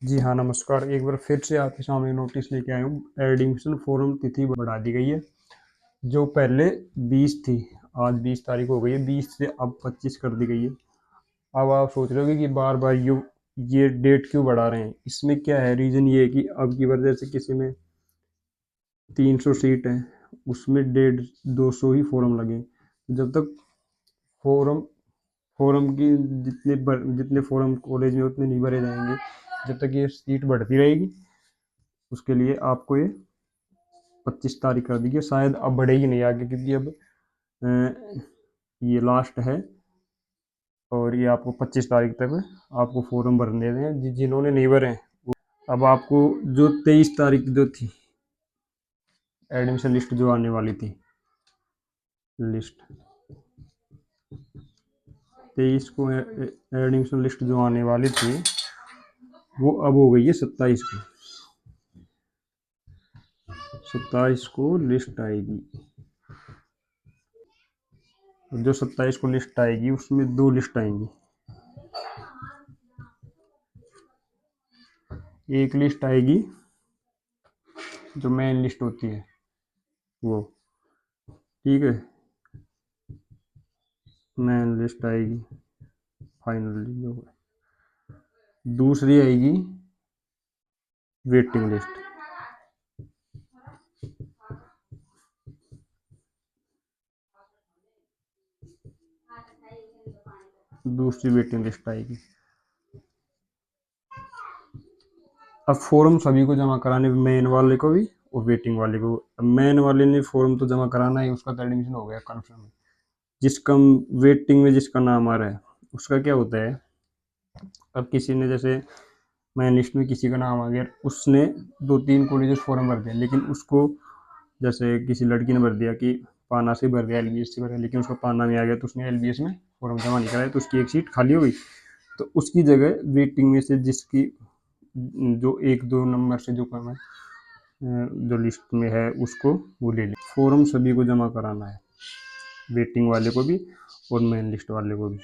जी हाँ, नमस्कार। एक बार फिर से आपके सामने नोटिस लेके आया हूँ। एडमिशन फॉर्म तिथि बढ़ा दी गई है। जो पहले 20 थी, आज 20 तारीख हो गई है, 20 से अब 25 कर दी गई है। अब आप सोच रहे होगे कि बार बार ये डेट क्यों बढ़ा रहे हैं। इसमें क्या है, रीज़न ये है कि अब की बार जैसे किसी में 300 सीट है, उसमें 150 ही फॉर्म लगे। जब तक फॉर्म फॉर्म की जितने फॉर्म कॉलेज में उतने नहीं भरे जाएंगे, जब तक ये सीट बढ़ती रहेगी। उसके लिए आपको ये 25 तारीख कर दी है। शायद अब बढ़ेगी नहीं आगे, क्योंकि अब ये लास्ट है और ये आपको 25 तारीख तक आपको फॉर्म भरने देने हैं। जिन्होंने नहीं भरे हैं, अब आपको जो 23 तारीख जो थी एडमिशन लिस्ट जो आने वाली थी, लिस्ट 23 को एडमिशन लिस्ट जो आने वाली थी, वो अब हो गई है 27 को। 27 को लिस्ट आएगी। जो 27 को लिस्ट आएगी उसमें दो लिस्ट आएंगी। एक लिस्ट आएगी जो मेन लिस्ट होती है वो, ठीक है, मेन लिस्ट आएगी फाइनल जो है। दूसरी आएगी वेटिंग लिस्ट। दूसरी वेटिंग लिस्ट आएगी। अब फॉर्म सभी को जमा कराने, मेन वाले को भी और वेटिंग वाले को। अब मेन वाले ने फॉर्म तो जमा कराना है, उसका तो एडमिशन हो गया कन्फर्म। जिसका वेटिंग में जिसका नाम आ रहा है, उसका क्या होता है, अब किसी ने जैसे मेन लिस्ट में किसी का नाम आ गया, उसने 2-3 कॉलेज फॉर्म भर दिया, लेकिन उसको जैसे किसी लड़की ने भर दिया कि पाना से भर दिया, एलबीएस से भर दिया, लेकिन उसका पाना में आ गया तो उसने एलबीएस में फॉर्म जमा नहीं कराया, तो उसकी एक सीट खाली हो गई। तो उसकी जगह वेटिंग में से जिसकी जो 1-2 नंबर से जो काम है, जो लिस्ट में है, उसको वो ले ले। फॉर्म सभी को जमा कराना है, वेटिंग वाले को भी और मेन लिस्ट वाले को भी।